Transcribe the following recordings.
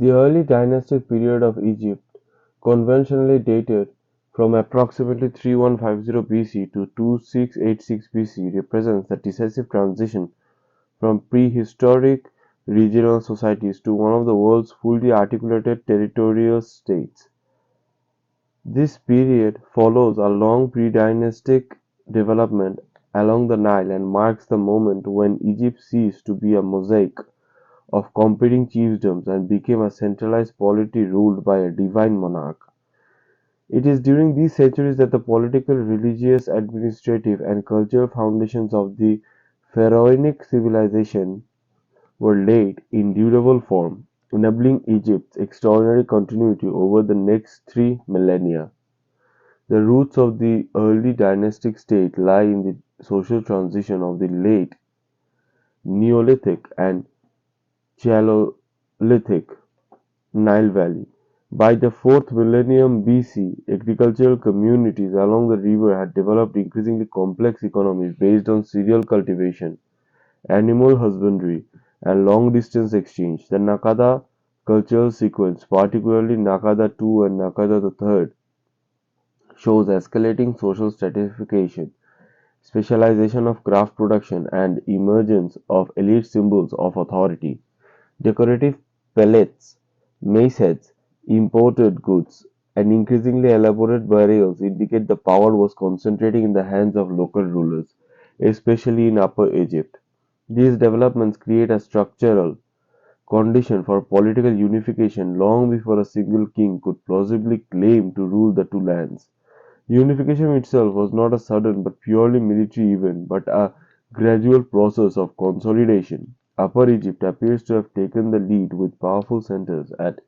The early dynastic period of Egypt, conventionally dated from approximately 3150 BC to 2686 BC, represents the decisive transition from prehistoric regional societies to one of the world's fully articulated territorial states. This period follows a long pre-dynastic development along the Nile and marks the moment when Egypt ceased to be a mosaic of competing chiefdoms and became a centralized polity ruled by a divine monarch. It is during these centuries that the political, religious, administrative, and cultural foundations of the pharaonic civilization were laid in durable form, enabling Egypt's extraordinary continuity over the next three millennia. The roots of the early dynastic state lie in the social transition of the late Neolithic and Chalcolithic Nile Valley. By the fourth millennium BC, agricultural communities along the river had developed increasingly complex economies based on cereal cultivation, animal husbandry, and long-distance exchange. The Nakada cultural sequence, particularly Nakada II and Nakada III, shows escalating social stratification, specialization of craft production, and emergence of elite symbols of authority. Decorative palettes, mace heads, imported goods, and increasingly elaborate burials indicate the power was concentrating in the hands of local rulers, especially in Upper Egypt. These developments create a structural condition for political unification long before a single king could plausibly claim to rule the two lands. Unification itself was not a sudden but purely military event, but a gradual process of consolidation. Upper Egypt appears to have taken the lead with powerful centers at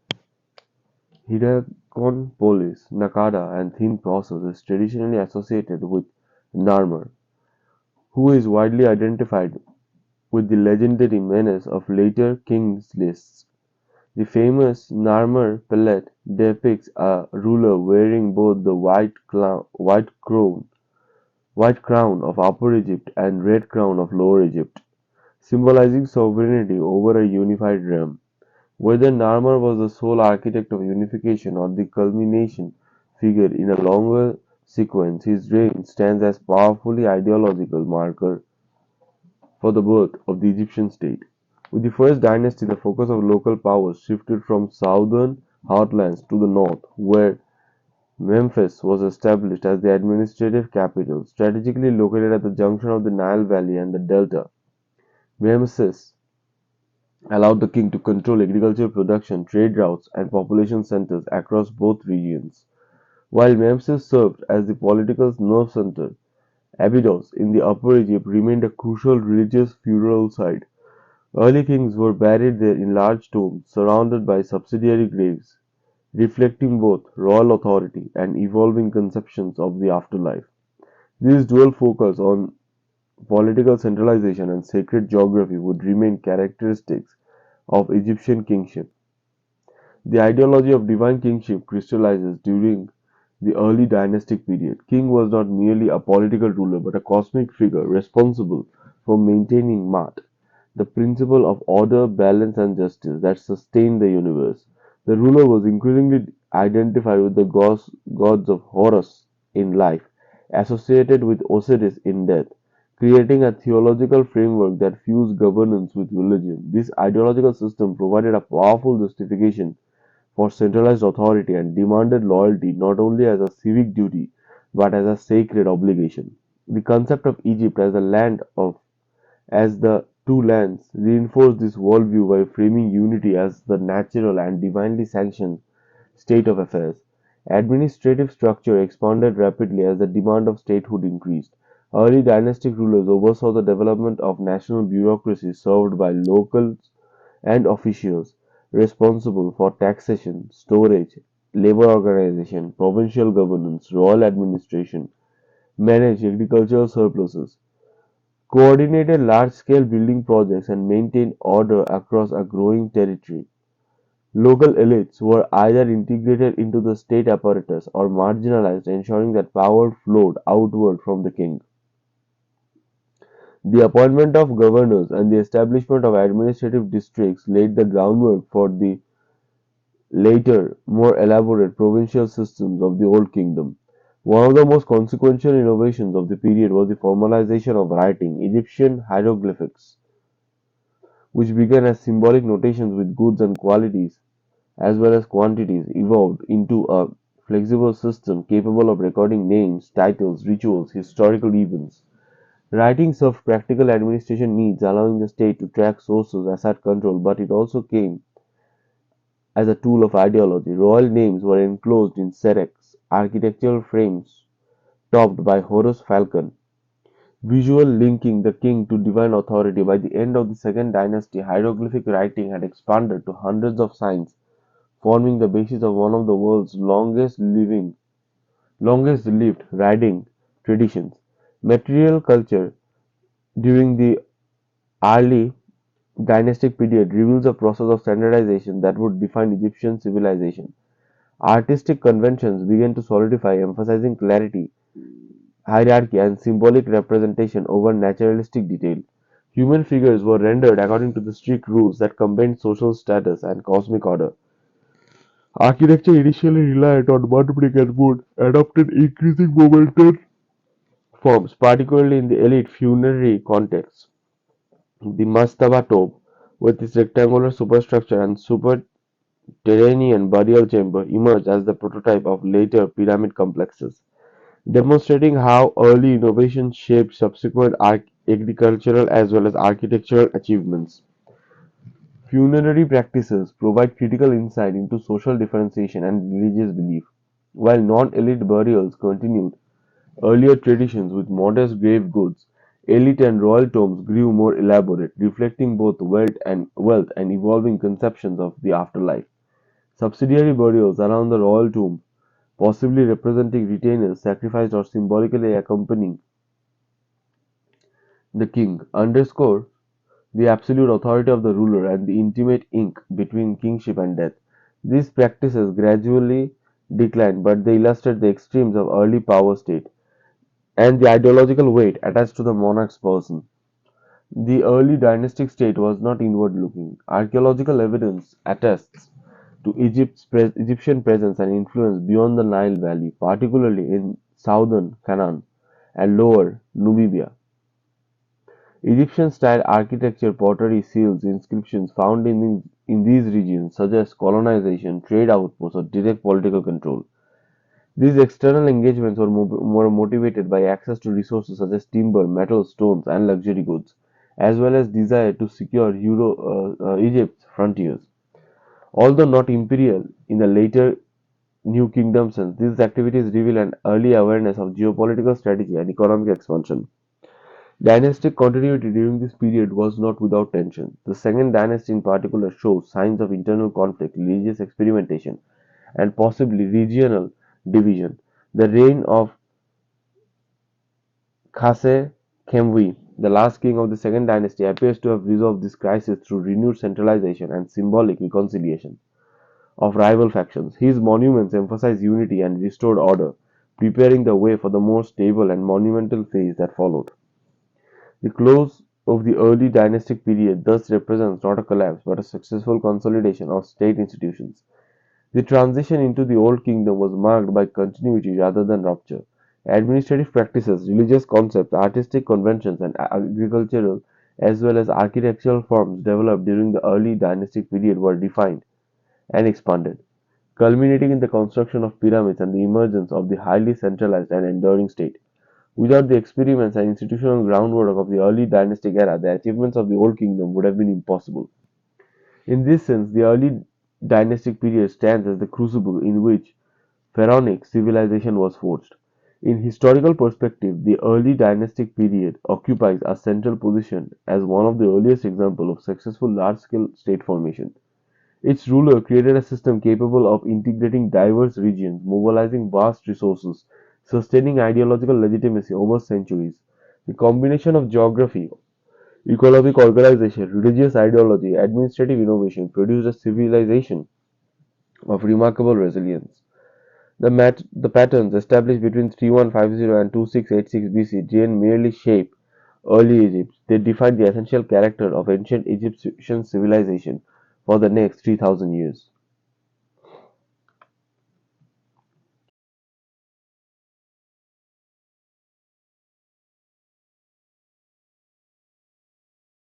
Hierakonpolis, Nakada, and Thin process is traditionally associated with Narmer, who is widely identified with the legendary menace of later kings lists. The famous Narmer palette depicts a ruler wearing both the white crown of Upper Egypt and red crown of Lower Egypt, symbolizing sovereignty over a unified realm. Whether Narmer was the sole architect of unification or the culmination figure in a longer sequence, his reign stands as powerfully ideological marker for the birth of the Egyptian state. With the first dynasty, the focus of local powers shifted from southern heartlands to the north, where Memphis was established as the administrative capital, strategically located at the junction of the Nile Valley and the Delta. Memphis allowed the king to control agricultural production, trade routes, and population centers across both regions. While Memphis served as the political nerve center, Abydos in the Upper Egypt remained a crucial religious funeral site. Early kings were buried there in large tombs surrounded by subsidiary graves, reflecting both royal authority and evolving conceptions of the afterlife. This dual focus on political centralization and sacred geography would remain characteristics of Egyptian kingship. The ideology of divine kingship crystallizes during the early dynastic period. King was not merely a political ruler but a cosmic figure responsible for maintaining Maat, the principle of order, balance, and justice that sustained the universe. The ruler was increasingly identified with the gods of Horus in life, associated with Osiris in death, creating a theological framework that fused governance with religion. This ideological system provided a powerful justification for centralized authority and demanded loyalty not only as a civic duty but as a sacred obligation. The concept of Egypt as a land of as the two lands reinforced this worldview by framing unity as the natural and divinely sanctioned state of affairs. Administrative structure expanded rapidly as the demand of statehood increased. Early dynastic rulers oversaw the development of national bureaucracy served by locals and officials responsible for taxation, storage, labor organization, provincial governance, royal administration, managed agricultural surpluses, coordinated large-scale building projects, and maintained order across a growing territory. Local elites were either integrated into the state apparatus or marginalized, ensuring that power flowed outward from the king. The appointment of governors and the establishment of administrative districts laid the groundwork for the later, more elaborate provincial systems of the Old Kingdom. One of the most consequential innovations of the period was the formalization of writing. Egyptian hieroglyphics, which began as symbolic notations with goods and qualities as well as quantities, evolved into a flexible system capable of recording names, titles, rituals, historical events. Writing served practical administration needs, allowing the state to track sources, assert control, but it also came as a tool of ideology. Royal names were enclosed in serex, architectural frames topped by Horus falcon, visual linking the king to divine authority. By the end of the Second Dynasty, hieroglyphic writing had expanded to hundreds of signs, forming the basis of one of the world's longest lived writing traditions. Material culture during the early dynastic period reveals a process of standardization that would define Egyptian civilization. Artistic conventions began to solidify, emphasizing clarity, hierarchy, and symbolic representation over naturalistic detail. Human figures were rendered according to the strict rules that combined social status and cosmic order. Architecture initially relied on mud brick and wood, adopted increasing momentum forms, particularly in the elite funerary context. The mastaba tomb, with its rectangular superstructure and subterranean burial chamber, emerged as the prototype of later pyramid complexes, demonstrating how early innovation shaped subsequent agricultural as well as architectural achievements. Funerary practices provide critical insight into social differentiation and religious belief. While non-elite burials continued earlier traditions with modest grave goods, elite and royal tombs grew more elaborate, reflecting both wealth and evolving conceptions of the afterlife. Subsidiary burials around the royal tomb, possibly representing retainers sacrificed or symbolically accompanying the king, underscore the absolute authority of the ruler and the intimate link between kingship and death. These practices gradually declined, but they illustrate the extremes of early power state and the ideological weight attached to the monarch's person. The early dynastic state was not inward looking. Archaeological evidence attests to Egyptian presence and influence beyond the Nile Valley, particularly in southern Canaan and lower Nubia. Egyptian style architecture, pottery, seals, inscriptions found in these regions suggest colonization, trade outposts, or direct political control. These external engagements were motivated by access to resources such as timber, metals, stones, and luxury goods, as well as desire to secure Egypt's frontiers. Although not imperial in the later New Kingdom sense, these activities reveal an early awareness of geopolitical strategy and economic expansion. Dynastic continuity during this period was not without tension. The Second Dynasty in particular shows signs of internal conflict, religious experimentation, and possibly regional division. The reign of Khase Khemui, the last king of the Second Dynasty, appears to have resolved this crisis through renewed centralization and symbolic reconciliation of rival factions. His monuments emphasize unity and restored order, preparing the way for the more stable and monumental phase that followed. The close of the early dynastic period thus represents not a collapse but a successful consolidation of state institutions. The transition into the Old Kingdom was marked by continuity rather than rupture. Administrative practices, religious concepts, artistic conventions, and agricultural as well as architectural forms developed during the early dynastic period were defined and expanded, culminating in the construction of pyramids and the emergence of the highly centralized and enduring state. Without the experiments and institutional groundwork of the early dynastic era, the achievements of the Old Kingdom would have been impossible. In this sense, the early dynastic period stands as the crucible in which pharaonic civilization was forged. In historical perspective, the early dynastic period occupies a central position as one of the earliest examples of successful large-scale state formation. Its ruler created a system capable of integrating diverse regions, mobilizing vast resources, sustaining ideological legitimacy over centuries. The combination of geography, economic organization, religious ideology, administrative innovation produced a civilization of remarkable resilience. The patterns established between 3150 and 2686 BC didn't merely shape early Egypt, they defined the essential character of ancient Egyptian civilization for the next 3000 years.